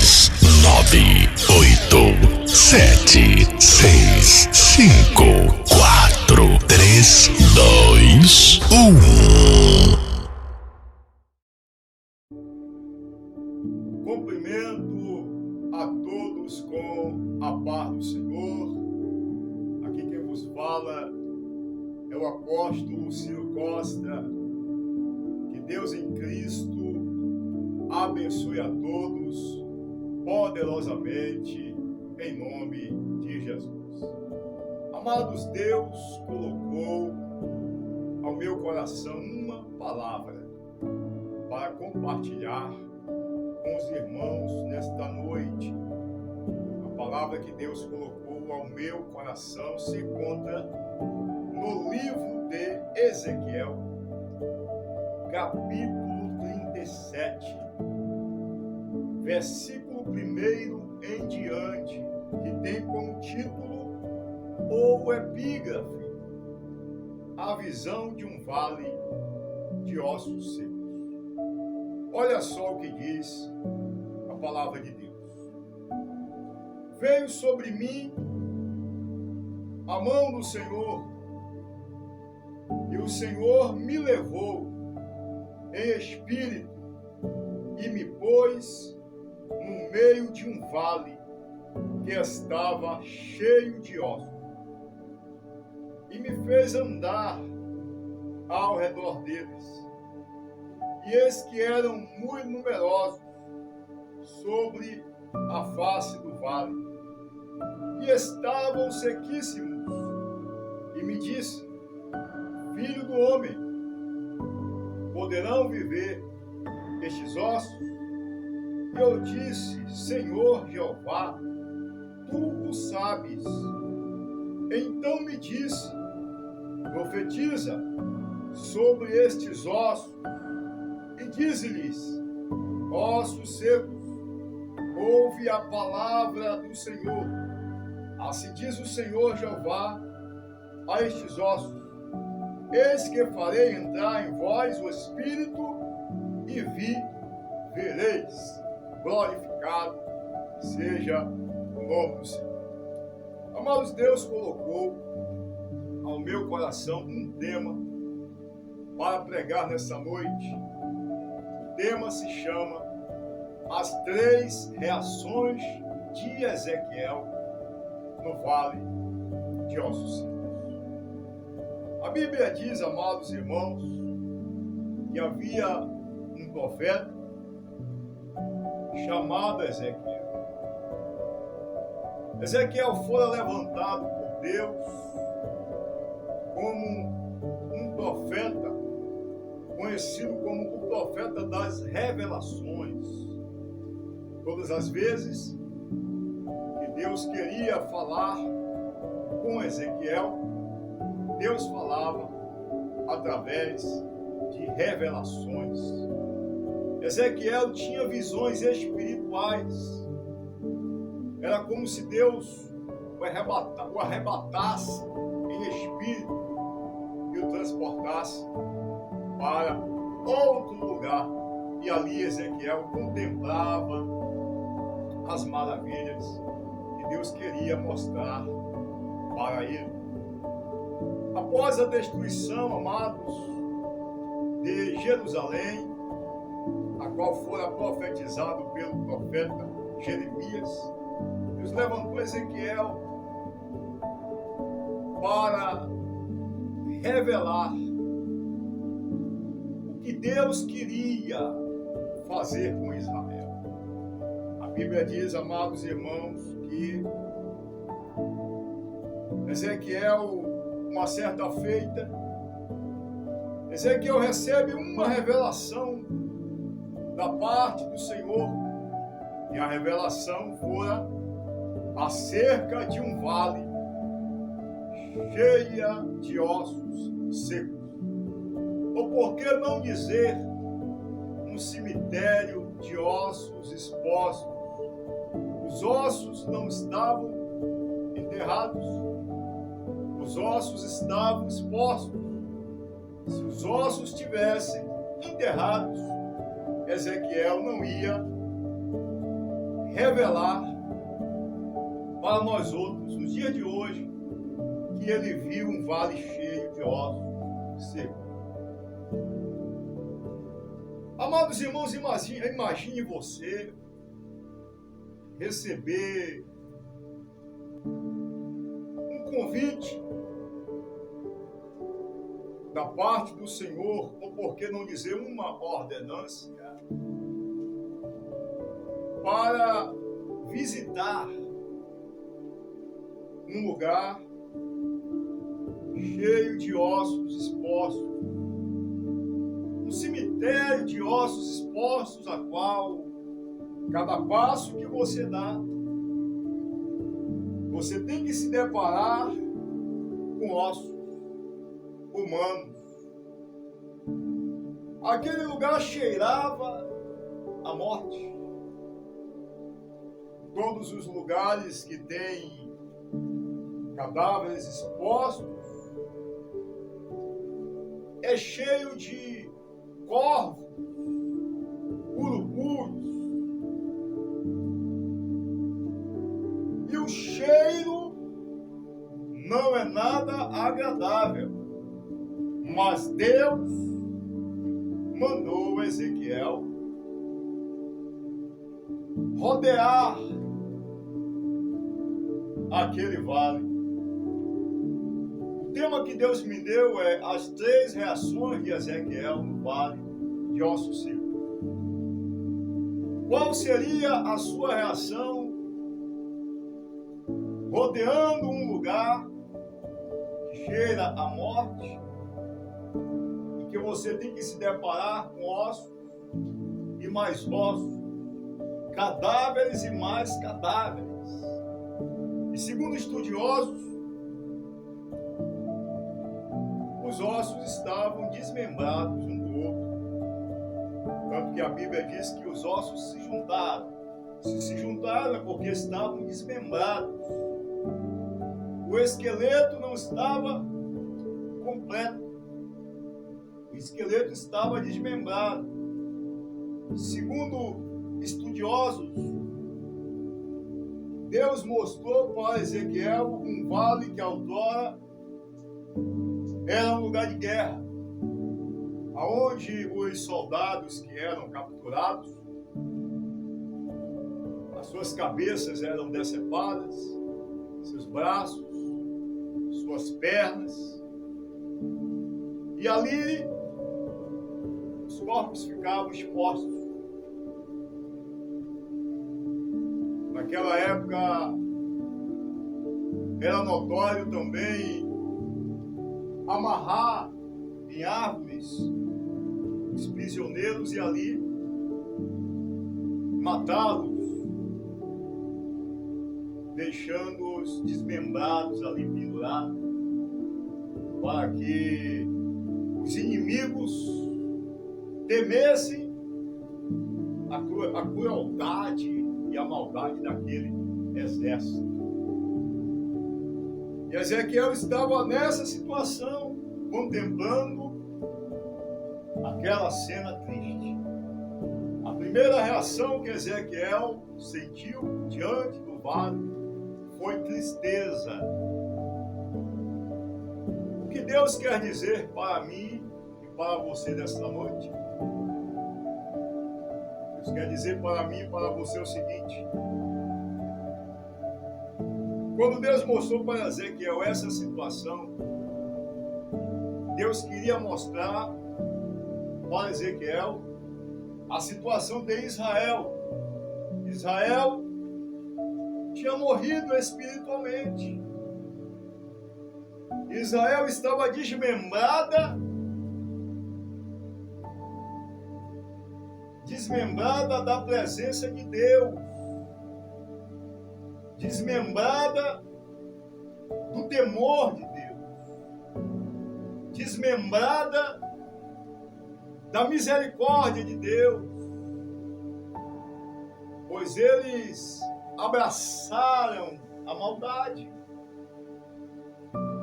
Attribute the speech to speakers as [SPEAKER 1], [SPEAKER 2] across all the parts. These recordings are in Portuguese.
[SPEAKER 1] 9, 8, 7, 6, 5, 4, 3, 2, 1.
[SPEAKER 2] Cumprimento a todos com a paz do Senhor. Aqui quem vos fala é o apóstolo Ciro Costa. Que Deus em Cristo abençoe a todos poderosamente em nome de Jesus. Amados, Deus colocou ao meu coração uma palavra para compartilhar com os irmãos nesta noite. A palavra que Deus colocou ao meu coração se encontra no livro de Ezequiel, capítulo 37, versículo 1 em diante, que tem como título ou epígrafe a visão de um vale de ossos secos. Olha só o que diz a palavra de Deus. Veio sobre mim a mão do Senhor, e o Senhor me levou em espírito e me pôs no meio de um vale que estava cheio de ossos, e me fez andar ao redor deles. E eis que eram muito numerosos sobre a face do vale, e estavam sequíssimos. E me disse: Filho do homem, poderão viver estes ossos? E eu disse: Senhor Jeová, tu o sabes. Então me disse: profetiza sobre estes ossos e dize-lhes: ossos secos, ouve a palavra do Senhor. Assim diz o Senhor Jeová a estes ossos: eis que farei entrar em vós o Espírito e vereis. Glorificado seja o nome do Senhor. Amados, Deus colocou ao meu coração um tema para pregar nessa noite. O tema se chama As 3 reações de Ezequiel no Vale de Ossos Secos. A Bíblia diz, amados irmãos, que havia um profeta chamado Ezequiel. Ezequiel fora levantado por Deus como um profeta, conhecido como o profeta das revelações. Todas as vezes que Deus queria falar com Ezequiel, Deus falava através de revelações. Ezequiel tinha visões espirituais. Era como se Deus o arrebatasse em espírito e o transportasse para outro lugar. E ali Ezequiel contemplava as maravilhas que Deus queria mostrar para ele. Após a destruição, amados, de Jerusalém, a qual fora profetizado pelo profeta Jeremias, Deus levantou Ezequiel para revelar o que Deus queria fazer com Israel. A Bíblia diz, amados irmãos, que Ezequiel, uma certa feita, Ezequiel recebe uma revelação da parte do Senhor, e a revelação fora acerca de um vale cheia de ossos secos. Ou por que não dizer um cemitério de ossos expostos? Os ossos não estavam enterrados, os ossos estavam expostos. Se os ossos estivessem enterrados, Ezequiel não ia revelar para nós outros, no dia de hoje, que ele viu um vale cheio de ossos secos. Amados irmãos, imagine você receber um convite da parte do Senhor, ou por que não dizer uma ordenança, para visitar um lugar cheio de ossos expostos, um cemitério de ossos expostos, a qual cada passo que você dá, você tem que se deparar com ossos humanos. Aquele lugar cheirava a morte. Todos os lugares que têm cadáveres expostos é cheio de corvos, urubus, e o cheiro não é nada agradável. Mas Deus mandou Ezequiel rodear aquele vale. O tema que Deus me deu é as 3 reações de Ezequiel no vale de ossos secos. Qual seria a sua reação rodeando um lugar que cheira a morte, e que você tem que se deparar com ossos e mais ossos, cadáveres e mais cadáveres? E segundo estudiosos, os ossos estavam desmembrados um do outro. Tanto que a Bíblia diz que os ossos se juntaram. Se juntaram é porque estavam desmembrados. O esqueleto não estava completo. O esqueleto estava desmembrado. Segundo estudiosos, Deus mostrou para Ezequiel um vale que outrora era um lugar de guerra, aonde os soldados que eram capturados, as suas cabeças eram decepadas, seus braços, suas pernas, e ali os corpos ficavam expostos. Naquela época era notório também amarrar em árvores os prisioneiros e ali matá-los, deixando-os desmembrados ali pendurados, para que os inimigos temessem a crueldade e a maldade daquele exército. E Ezequiel estava nessa situação, contemplando aquela cena triste. A primeira reação que Ezequiel sentiu diante do vale foi tristeza. O que Deus quer dizer para mim e para você nesta noite? Deus quer dizer para mim e para você o seguinte: quando Deus mostrou para Ezequiel essa situação, Deus queria mostrar para Ezequiel a situação de Israel. Israel tinha morrido espiritualmente. Israel estava desmembrada da presença de Deus, desmembrada do temor de Deus, desmembrada da misericórdia de Deus, pois eles abraçaram a maldade,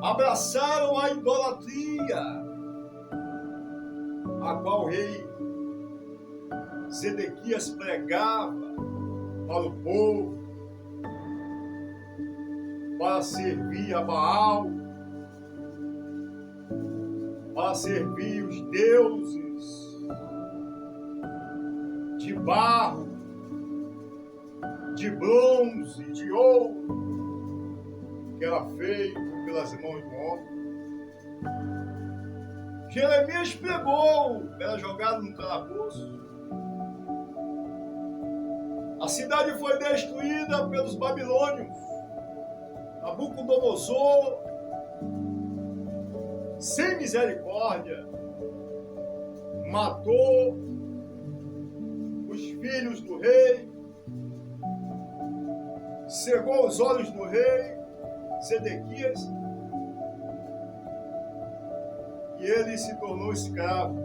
[SPEAKER 2] abraçaram a idolatria, a qual o rei Zedequias pregava para o povo, para servir a Baal, para servir os deuses de barro, de bronze, de ouro, que era feito pelas mãos do homem. Jeremias pegou, era jogado no calabouço. A cidade foi destruída pelos babilônios. Nabucodonosor, sem misericórdia, matou os filhos do rei, cegou os olhos do rei Sedequias, e ele se tornou escravo.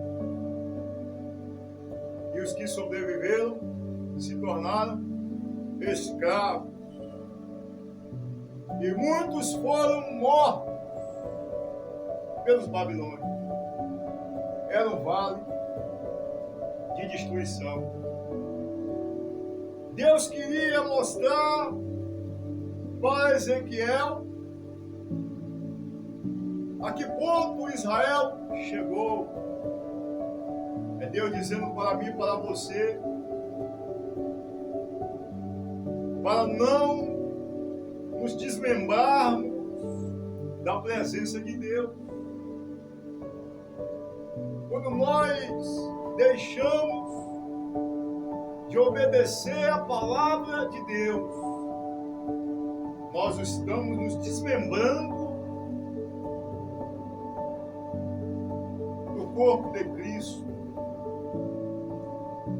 [SPEAKER 2] E os que sobreviveram se tornaram escravos. E muitos foram mortos pelos babilônios. Era um vale de destruição. Deus queria mostrar para Ezequiel a que ponto Israel chegou. É Deus dizendo para mim e para você, para não nos desmembrarmos da presença de Deus. Quando nós deixamos de obedecer a palavra de Deus, nós estamos nos desmembrando do corpo de Cristo,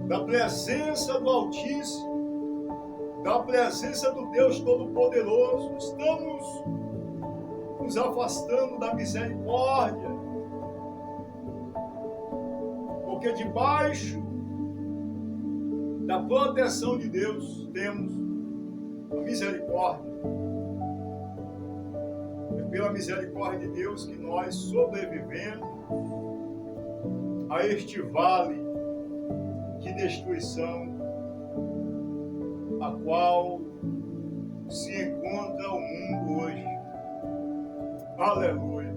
[SPEAKER 2] da presença do Altíssimo, da presença do Deus Todo-Poderoso. Estamos nos afastando da misericórdia, porque debaixo da proteção de Deus temos a misericórdia. É pela misericórdia de Deus que nós sobrevivemos a este vale de destruição a qual se encontra o mundo hoje. Aleluia.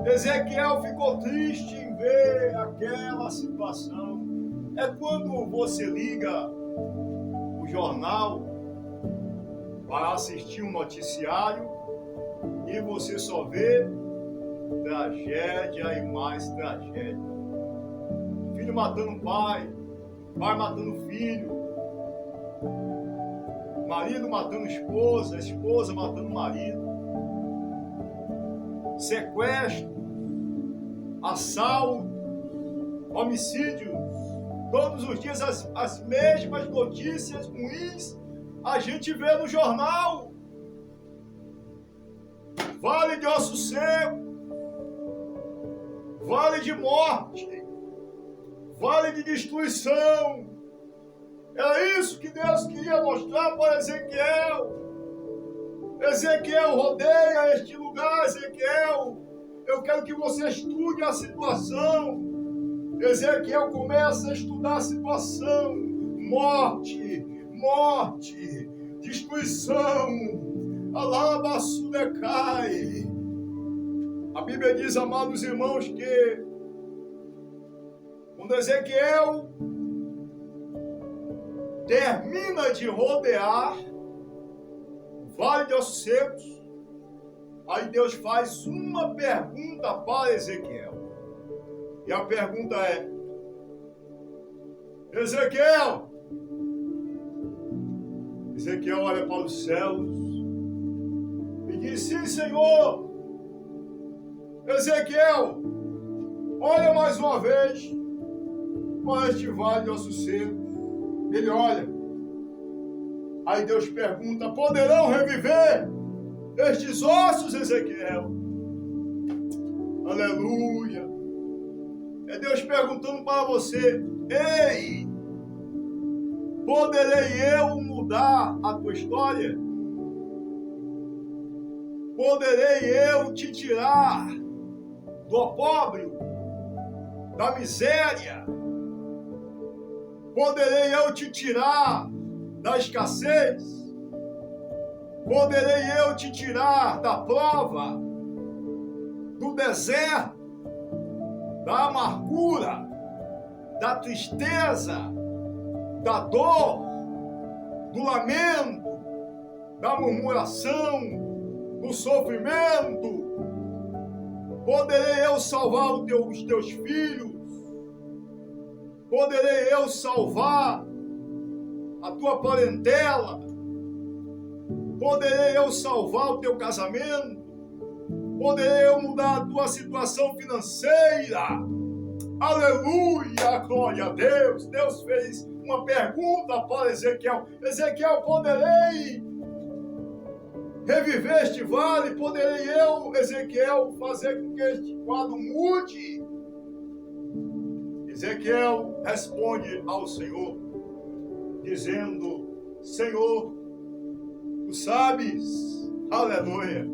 [SPEAKER 2] Ezequiel ficou triste em ver aquela situação. É quando você liga o jornal para assistir um noticiário e você só vê tragédia e mais tragédia. Filho matando pai, pai matando filho, marido matando esposa, esposa matando marido, sequestro, assalto, homicídios. Todos os dias as mesmas notícias ruins a gente vê no jornal. Vale de osso seco, vale de morte, vale de destruição. É isso que Deus queria mostrar para Ezequiel. Ezequiel, rodeia este lugar, Ezequiel. Eu quero que você estude a situação. Ezequiel começa a estudar a situação. Morte, morte, destruição. Alabasudecai. A Bíblia diz, amados irmãos, que quando Ezequiel termina de rodear o vale de ossos secos, aí Deus faz uma pergunta para Ezequiel. E a pergunta é: Ezequiel. Ezequiel olha para os céus e diz: sim, Senhor. Ezequiel, olha mais uma vez para este vale de ossos secos. Ele olha. Aí Deus pergunta: poderão reviver estes ossos, Ezequiel? Aleluia. É Deus perguntando para você: ei, poderei eu mudar a tua história? Poderei eu te tirar do opróbrio, da miséria? Poderei eu te tirar da escassez? Poderei eu te tirar da prova, do deserto, da amargura, da tristeza, da dor, do lamento, da murmuração, do sofrimento? Poderei eu salvar os teus filhos? Poderei eu salvar a tua parentela? Poderei eu salvar o teu casamento? Poderei eu mudar a tua situação financeira? Aleluia, glória a Deus. Deus fez uma pergunta para Ezequiel. Ezequiel, poderei reviver este vale? Poderei eu, Ezequiel, fazer com que este quadro mude? Ezequiel responde ao Senhor, dizendo: Senhor, tu sabes, aleluia.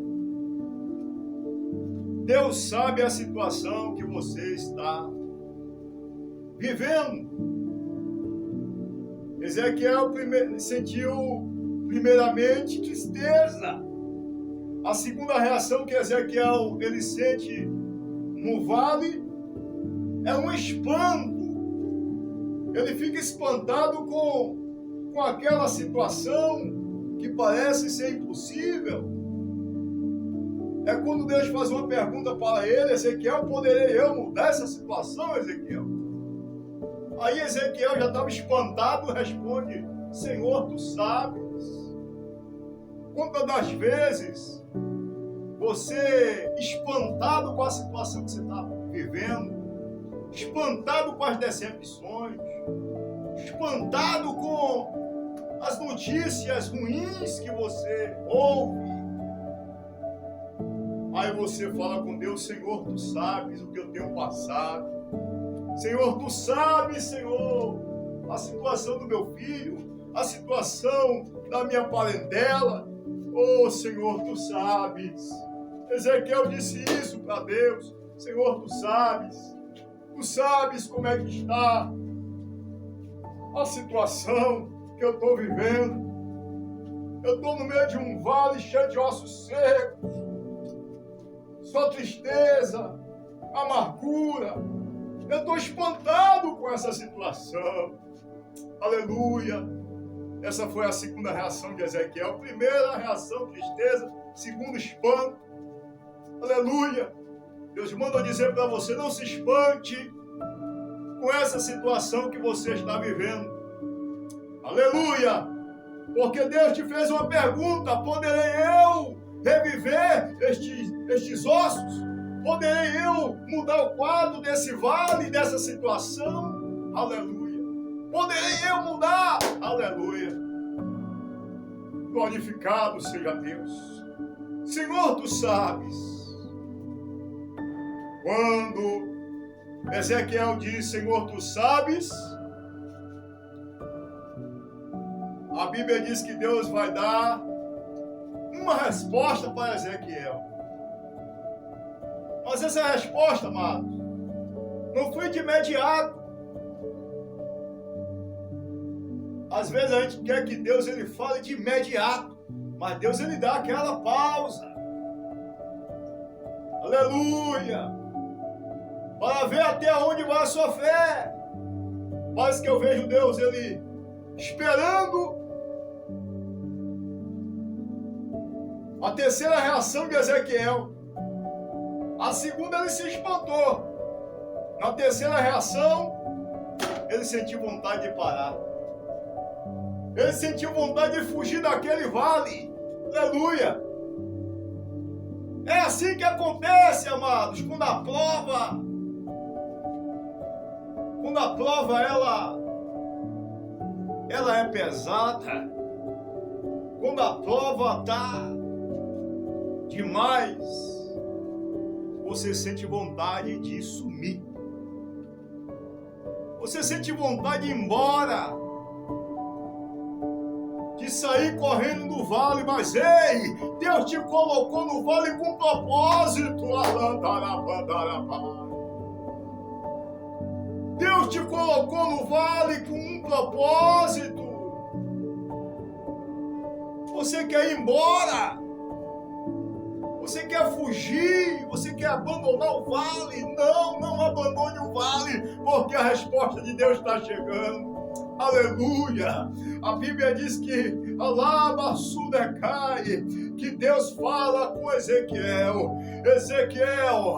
[SPEAKER 2] Deus sabe a situação que você está vivendo. Ezequiel sentiu primeiramente tristeza. A segunda reação que Ezequiel ele sente no vale é um espanto. Ele fica espantado com aquela situação que parece ser impossível. É quando Deus faz uma pergunta para ele: Ezequiel, poderei eu mudar essa situação, Ezequiel? Aí Ezequiel já estava espantado, responde: Senhor, tu sabes. Quantas das vezes você, espantado com a situação que você está vivendo, espantado com as decepções, espantado com as notícias ruins que você ouve, aí você fala com Deus: Senhor, tu sabes o que eu tenho passado. Senhor, tu sabes, Senhor, a situação do meu filho, a situação da minha parentela. Oh, Senhor, tu sabes. Ezequiel disse isso para Deus: Senhor, tu sabes como é que está a situação que eu estou vivendo. Eu estou no meio de um vale cheio de ossos secos, só tristeza, amargura. Eu estou espantado com essa situação. Aleluia. Essa foi a segunda reação de Ezequiel. Primeira reação, tristeza. Segundo, espanto. Aleluia. Deus manda dizer para você: não se espante com essa situação que você está vivendo. Aleluia. Porque Deus te fez uma pergunta: poderei eu reviver estes ossos? Poderei eu mudar o quadro desse vale, dessa situação? Aleluia. Poderei eu mudar? Aleluia. Glorificado seja Deus. Senhor, tu sabes. Quando Ezequiel diz: Senhor, tu sabes, a Bíblia diz que Deus vai dar uma resposta para Ezequiel. Mas essa resposta, amado, não foi de imediato. Às vezes a gente quer que Deus ele fale de imediato, mas Deus ele dá aquela pausa. Aleluia! Para ver até onde vai a sua fé. Parece que eu vejo Deus ele esperando a terceira reação de Ezequiel. A segunda, ele se espantou. Na terceira reação, ele sentiu vontade de parar. Ele sentiu vontade de fugir daquele vale. Aleluia! É assim que acontece, amados, quando a prova ela é pesada. Quando a prova está demais, você sente vontade de sumir. Você sente vontade de ir embora, de sair correndo do vale, mas ei, Deus te colocou no vale com propósito. Deus te colocou no vale com um propósito. Você quer ir embora? Você quer fugir? Você quer abandonar o vale? Não, não abandone o vale, porque a resposta de Deus está chegando. Aleluia! A Bíblia diz que Alabasudecai, que Deus fala com Ezequiel. Ezequiel,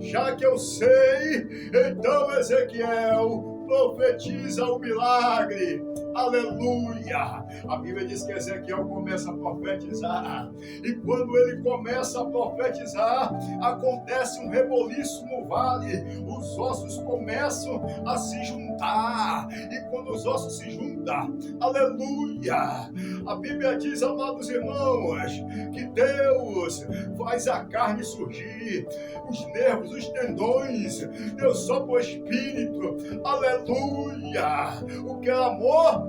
[SPEAKER 2] já que eu sei, então Ezequiel profetiza o milagre. Aleluia! A Bíblia diz que Ezequiel começa a profetizar. E quando ele começa a profetizar, acontece um reboliço no vale. Os ossos começam a se juntar. E quando os ossos se juntam, aleluia! A Bíblia diz, amados irmãos, que Deus faz a carne surgir, os nervos, os tendões. Deus sopra o espírito. Aleluia! O que era morto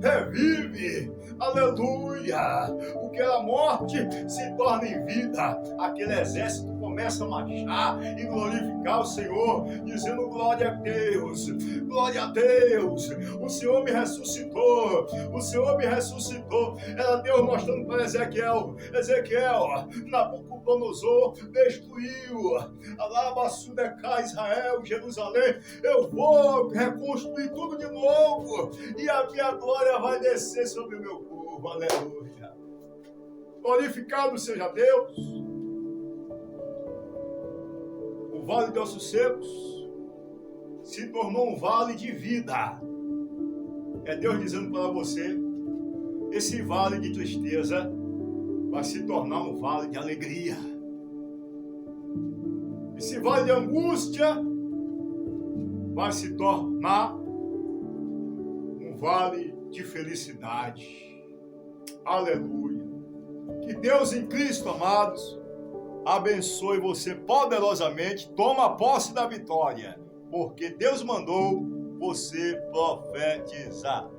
[SPEAKER 2] revive. Aleluia! O que era morte se torna em vida. Aquele exército começa a marchar e glorificar o Senhor, dizendo glória a Deus, glória a Deus. O Senhor me ressuscitou, o Senhor me ressuscitou. Era Deus mostrando para Ezequiel: Ezequiel, Nabucodonosor destruiu Alabasudecai, Israel, Jerusalém. Eu vou reconstruir tudo de novo e a minha glória vai descer sobre o meu povo. Aleluia! Glorificado seja Deus. O vale de ossos secos se tornou um vale de vida. É Deus dizendo para você: esse vale de tristeza vai se tornar um vale de alegria. Esse vale de angústia vai se tornar um vale de felicidade. Aleluia! Que Deus em Cristo, amados, abençoe você poderosamente. Toma posse da vitória, porque Deus mandou você profetizar.